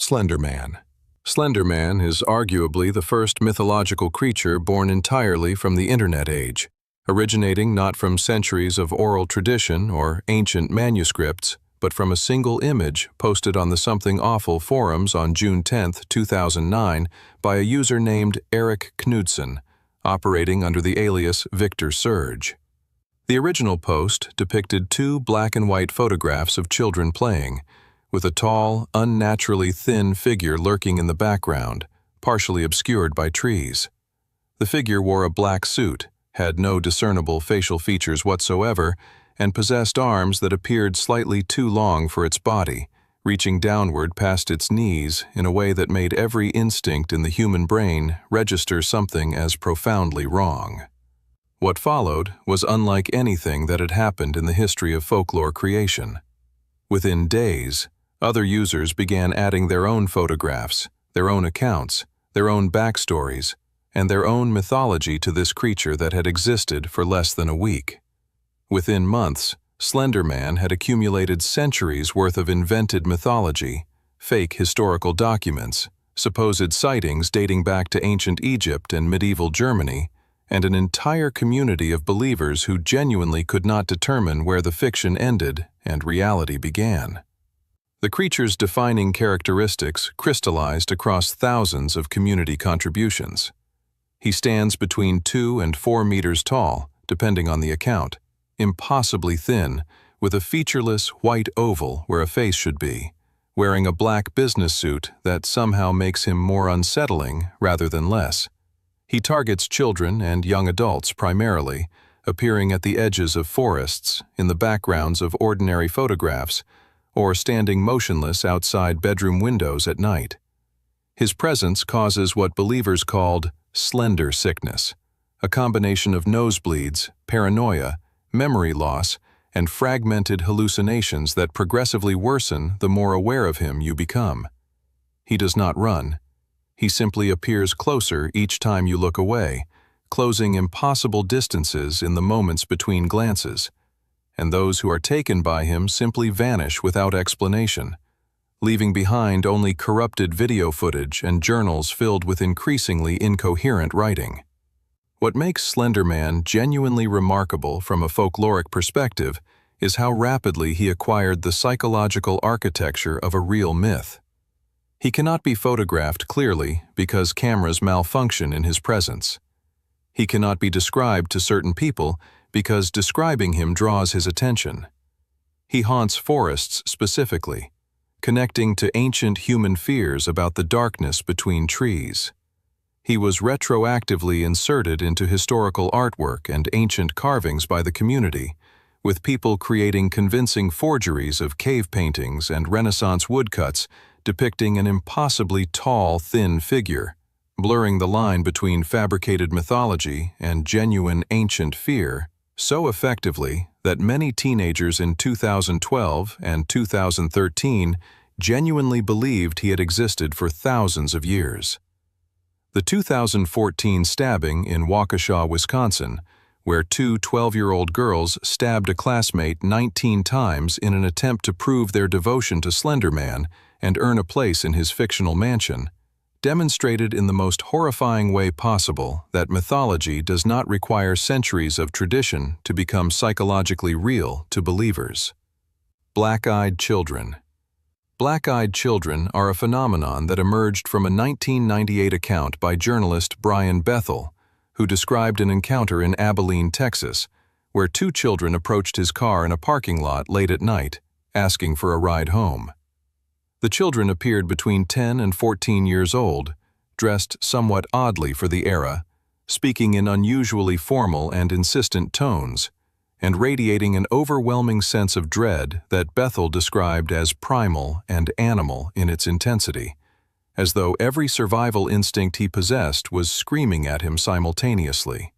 Slender Man. Slender Man is arguably the first mythological creature born entirely from the internet age, originating not from centuries of oral tradition or ancient manuscripts, but from a single image posted on the Something Awful forums on June 10, 2009 by a user named Eric Knudsen, operating under the alias Victor Surge. The original post depicted two black and white photographs of children playing, with a tall, unnaturally thin figure lurking in the background, partially obscured by trees. The figure wore a black suit, had no discernible facial features whatsoever, and possessed arms that appeared slightly too long for its body, reaching downward past its knees in a way that made every instinct in the human brain register something as profoundly wrong. What followed was unlike anything that had happened in the history of folklore creation. Within days, other users began adding their own photographs, their own accounts, their own backstories, and their own mythology to this creature that had existed for less than a week. Within months, Slender Man had accumulated centuries worth of invented mythology, fake historical documents, supposed sightings dating back to ancient Egypt and medieval Germany, and an entire community of believers who genuinely could not determine where the fiction ended and reality began. The creature's defining characteristics crystallized across thousands of community contributions. He stands between 2 and 4 meters tall, depending on the account, impossibly thin, with a featureless white oval where a face should be, wearing a black business suit that somehow makes him more unsettling rather than less. He targets children and young adults primarily, appearing at the edges of forests, in the backgrounds of ordinary photographs, or standing motionless outside bedroom windows at night. His presence causes what believers called slender sickness, a combination of nosebleeds, paranoia, memory loss, and fragmented hallucinations that progressively worsen the more aware of him you become. He does not run. He simply appears closer each time you look away, closing impossible distances in the moments between glances, and those who are taken by him simply vanish without explanation, leaving behind only corrupted video footage and journals filled with increasingly incoherent writing. What makes Slender Man genuinely remarkable from a folkloric perspective is how rapidly he acquired the psychological architecture of a real myth. He cannot be photographed clearly because cameras malfunction in his presence. He cannot be described to certain people because describing him draws his attention. He haunts forests specifically, connecting to ancient human fears about the darkness between trees. He was retroactively inserted into historical artwork and ancient carvings by the community, with people creating convincing forgeries of cave paintings and Renaissance woodcuts depicting an impossibly tall, thin figure, blurring the line between fabricated mythology and genuine ancient fear so effectively that many teenagers in 2012 and 2013 genuinely believed he had existed for thousands of years. The 2014 stabbing in Waukesha, Wisconsin, where two 12-year-old girls stabbed a classmate 19 times in an attempt to prove their devotion to Slender Man and earn a place in his fictional mansion, demonstrated in the most horrifying way possible that mythology does not require centuries of tradition to become psychologically real to believers. Black-eyed children. Black-eyed children are a phenomenon that emerged from a 1998 account by journalist Brian Bethel, who described an encounter in Abilene, Texas, where two children approached his car in a parking lot late at night, asking for a ride home. The children appeared between 10 and 14 years old, dressed somewhat oddly for the era, speaking in unusually formal and insistent tones, and radiating an overwhelming sense of dread that Bethel described as primal and animal in its intensity, as though every survival instinct he possessed was screaming at him simultaneously.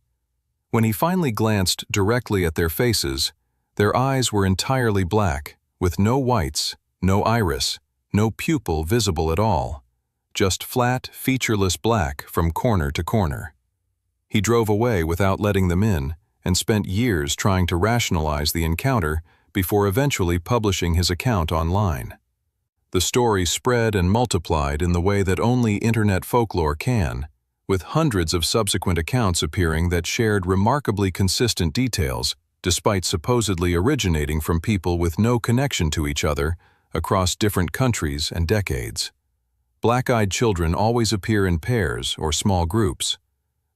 When he finally glanced directly at their faces, their eyes were entirely black, with no whites, no iris, no pupil visible at all, just flat, featureless black from corner to corner. He drove away without letting them in and spent years trying to rationalize the encounter before eventually publishing his account online. The story spread and multiplied in the way that only internet folklore can, with hundreds of subsequent accounts appearing that shared remarkably consistent details, despite supposedly originating from people with no connection to each other across different countries and decades. Black-eyed children always appear in pairs or small groups.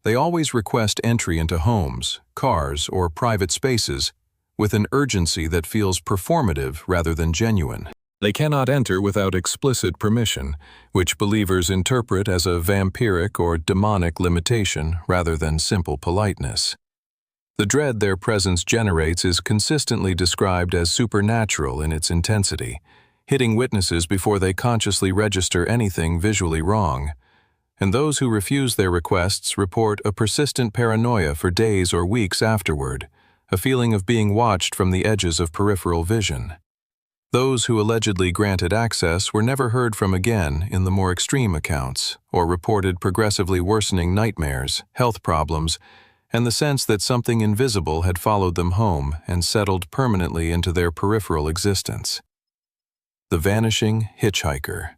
They always request entry into homes, cars, or private spaces with an urgency that feels performative rather than genuine. They cannot enter without explicit permission, which believers interpret as a vampiric or demonic limitation rather than simple politeness. The dread their presence generates is consistently described as supernatural in its intensity, hitting witnesses before they consciously register anything visually wrong. And those who refuse their requests report a persistent paranoia for days or weeks afterward, a feeling of being watched from the edges of peripheral vision. Those who allegedly granted access were never heard from again in the more extreme accounts, or reported progressively worsening nightmares, health problems, and the sense that something invisible had followed them home and settled permanently into their peripheral existence. The vanishing hitchhiker.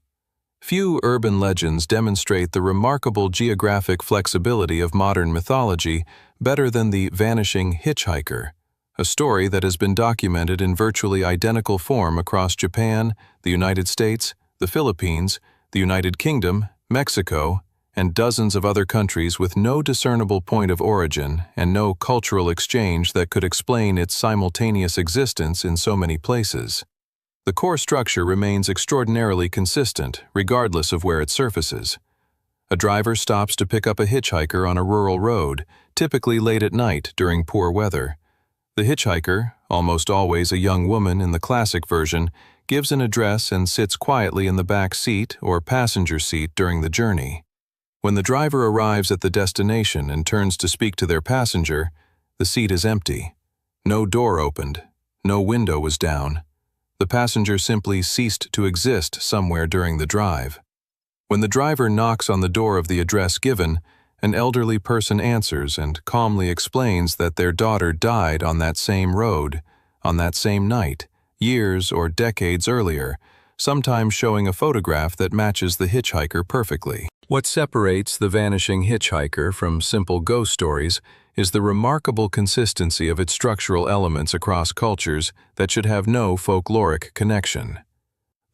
Few urban legends demonstrate the remarkable geographic flexibility of modern mythology better than the vanishing hitchhiker, a story that has been documented in virtually identical form across Japan, the United States, the Philippines, the United Kingdom, Mexico, and dozens of other countries with no discernible point of origin and no cultural exchange that could explain its simultaneous existence in so many places. The core structure remains extraordinarily consistent, regardless of where it surfaces. A driver stops to pick up a hitchhiker on a rural road, typically late at night during poor weather. The hitchhiker, almost always a young woman in the classic version, gives an address and sits quietly in the back seat or passenger seat during the journey. When the driver arrives at the destination and turns to speak to their passenger, the seat is empty. No door opened, no window was down. The passenger simply ceased to exist somewhere during the drive. When the driver knocks on the door of the address given, an elderly person answers and calmly explains that their daughter died on that same road, on that same night, years or decades earlier, sometimes showing a photograph that matches the hitchhiker perfectly. What separates the vanishing hitchhiker from simple ghost stories is the remarkable consistency of its structural elements across cultures that should have no folkloric connection.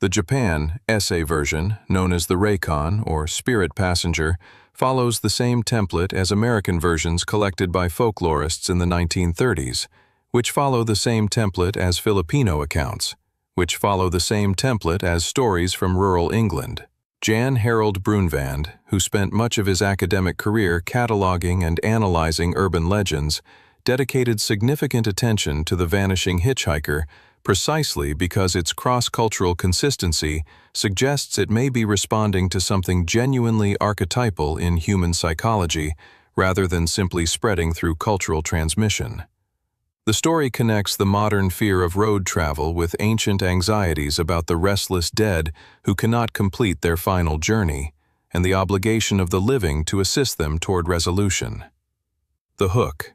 The Japan essay version, known as the Raycon or Spirit Passenger, follows the same template as American versions collected by folklorists in the 1930s, which follow the same template as Filipino accounts, which follow the same template as stories from rural England. Jan Harold Brunvand, who spent much of his academic career cataloging and analyzing urban legends, dedicated significant attention to the vanishing hitchhiker precisely because its cross-cultural consistency suggests it may be responding to something genuinely archetypal in human psychology rather than simply spreading through cultural transmission. The story connects the modern fear of road travel with ancient anxieties about the restless dead who cannot complete their final journey, and the obligation of the living to assist them toward resolution. The Hook.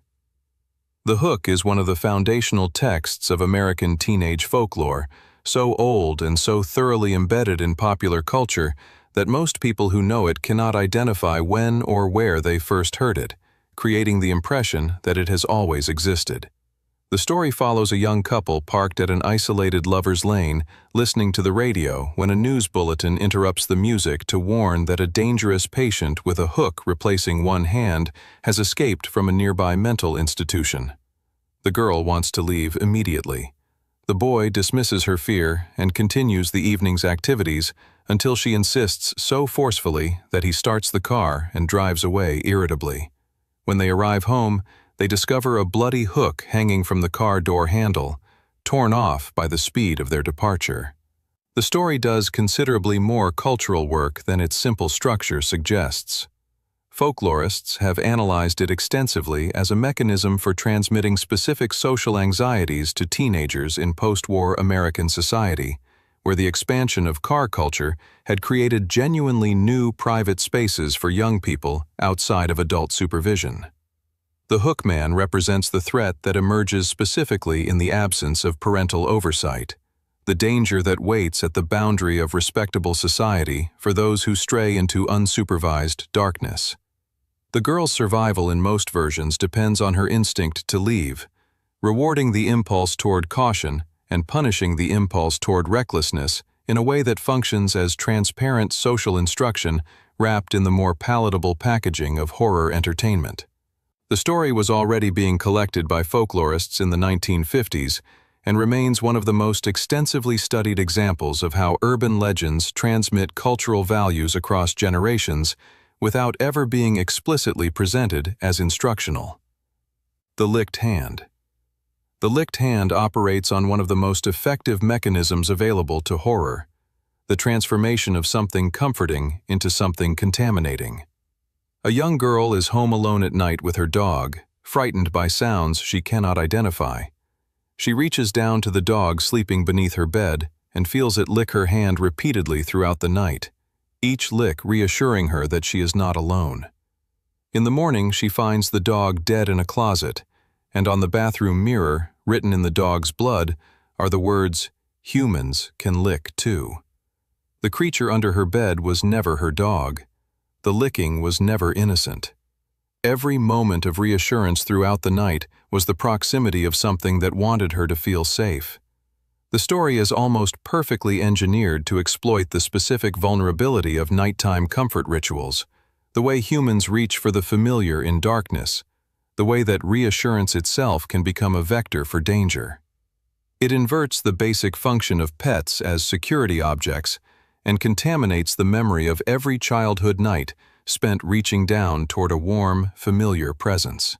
The Hook is one of the foundational texts of American teenage folklore, so old and so thoroughly embedded in popular culture that most people who know it cannot identify when or where they first heard it, creating the impression that it has always existed. The story follows a young couple parked at an isolated lover's lane, listening to the radio when a news bulletin interrupts the music to warn that a dangerous patient with a hook replacing one hand has escaped from a nearby mental institution. The girl wants to leave immediately. The boy dismisses her fear and continues the evening's activities until she insists so forcefully that he starts the car and drives away irritably. When they arrive home, they discover a bloody hook hanging from the car door handle, torn off by the speed of their departure. The story does considerably more cultural work than its simple structure suggests. Folklorists have analyzed it extensively as a mechanism for transmitting specific social anxieties to teenagers in post-war American society, where the expansion of car culture had created genuinely new private spaces for young people outside of adult supervision. The Hookman represents the threat that emerges specifically in the absence of parental oversight. the danger that waits at the boundary of respectable society for those who stray into unsupervised darkness. The girl's survival in most versions depends on her instinct to leave, rewarding the impulse toward caution and punishing the impulse toward recklessness in a way that functions as transparent social instruction wrapped in the more palatable packaging of horror entertainment. The story was already being collected by folklorists in the 1950s and remains one of the most extensively studied examples of how urban legends transmit cultural values across generations without ever being explicitly presented as instructional. The licked hand. The licked hand operates on one of the most effective mechanisms available to horror, the transformation of something comforting into something contaminating. A young girl is home alone at night with her dog, frightened by sounds she cannot identify. She reaches down to the dog sleeping beneath her bed and feels it lick her hand repeatedly throughout the night, each lick reassuring her that she is not alone. In the morning, she finds the dog dead in a closet, and on the bathroom mirror, written in the dog's blood, are the words, "Humans can lick too." The creature under her bed was never her dog. The licking was never innocent. Every moment of reassurance throughout the night was the proximity of something that wanted her to feel safe. The story is almost perfectly engineered to exploit the specific vulnerability of nighttime comfort rituals, the way humans reach for the familiar in darkness, the way that reassurance itself can become a vector for danger. It inverts the basic function of pets as security objects and contaminates the memory of every childhood night spent reaching down toward a warm, familiar presence.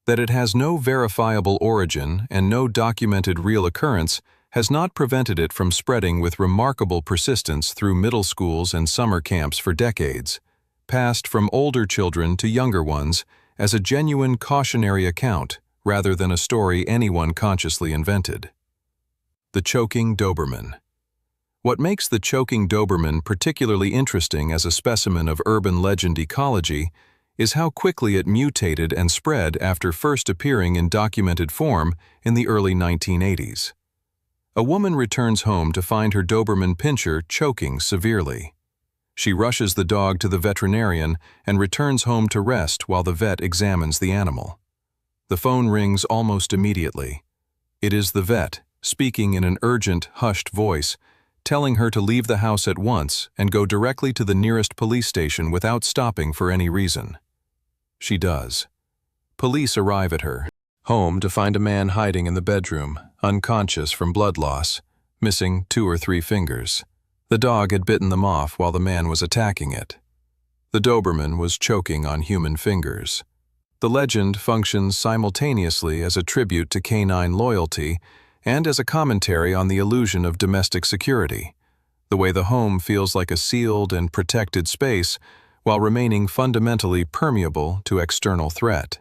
That it has no verifiable origin and no documented real occurrence has not prevented it from spreading with remarkable persistence through middle schools and summer camps for decades, passed from older children to younger ones as a genuine cautionary account rather than a story anyone consciously invented. The choking Doberman. What makes the choking Doberman particularly interesting as a specimen of urban legend ecology is how quickly it mutated and spread after first appearing in documented form in the early 1980s. A woman returns home to find her Doberman pinscher choking severely. She rushes the dog to the veterinarian and returns home to rest while the vet examines the animal. The phone rings almost immediately. It is the vet, speaking in an urgent, hushed voice, telling her to leave the house at once and go directly to the nearest police station without stopping for any reason. She does. Police arrive at her home to find a man hiding in the bedroom, unconscious from blood loss, missing 2 or 3 fingers. The dog had bitten them off while the man was attacking it. The Doberman was choking on human fingers. The legend functions simultaneously as a tribute to canine loyalty and as a commentary on the illusion of domestic security, the way the home feels like a sealed and protected space while remaining fundamentally permeable to external threat.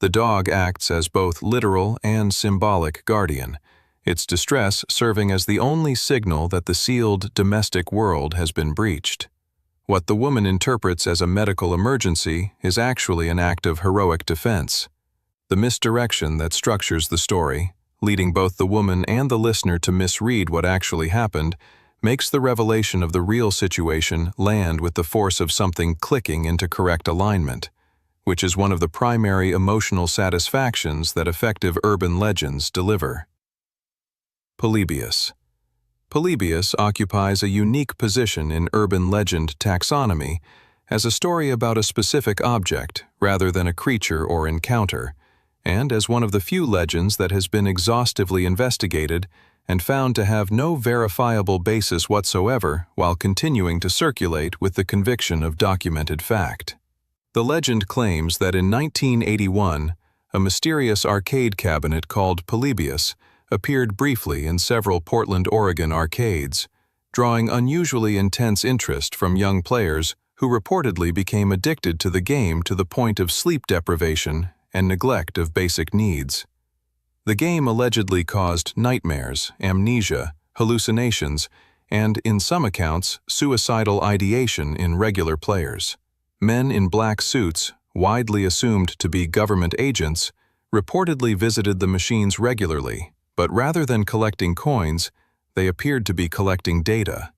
The dog acts as both literal and symbolic guardian, its distress serving as the only signal that the sealed domestic world has been breached. What the woman interprets as a medical emergency is actually an act of heroic defense. The misdirection that structures the story, leading both the woman and the listener to misread what actually happened, makes the revelation of the real situation land with the force of something clicking into correct alignment, which is one of the primary emotional satisfactions that effective urban legends deliver. Polybius. Polybius occupies a unique position in urban legend taxonomy as a story about a specific object rather than a creature or encounter, and as one of the few legends that has been exhaustively investigated and found to have no verifiable basis whatsoever while continuing to circulate with the conviction of documented fact. The legend claims that in 1981, a mysterious arcade cabinet called Polybius appeared briefly in several Portland, Oregon arcades, drawing unusually intense interest from young players who reportedly became addicted to the game to the point of sleep deprivation and neglect of basic needs. The game allegedly caused nightmares, amnesia, hallucinations, and, in some accounts, suicidal ideation in regular players. Men in black suits, widely assumed to be government agents, reportedly visited the machines regularly, but rather than collecting coins, They appeared to be collecting data.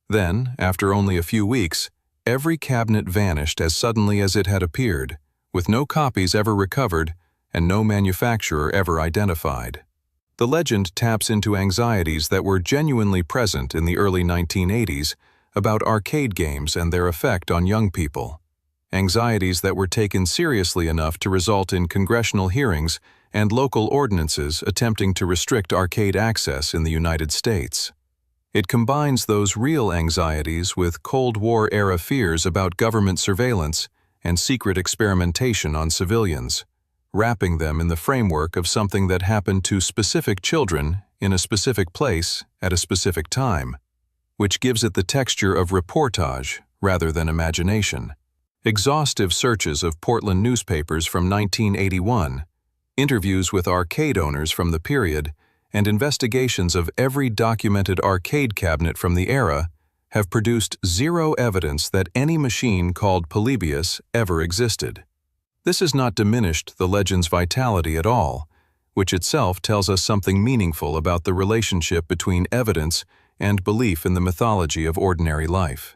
Then, after only a few weeks, every cabinet vanished as suddenly as it had appeared, with no copies ever recovered and no manufacturer ever identified. The legend taps into anxieties that were genuinely present in the early 1980s about arcade games and their effect on young people. Anxieties that were taken seriously enough to result in congressional hearings and local ordinances attempting to restrict arcade access in the United States. It combines those real anxieties with Cold War-era fears about government surveillance and secret experimentation on civilians, wrapping them in the framework of something that happened to specific children in a specific place at a specific time, which gives it the texture of reportage rather than imagination. Exhaustive searches of Portland newspapers from 1981, interviews with arcade owners from the period, and investigations of every documented arcade cabinet from the era have produced zero evidence that any machine called Polybius ever existed. This has not diminished the legend's vitality at all, which itself tells us something meaningful about the relationship between evidence and belief in the mythology of ordinary life.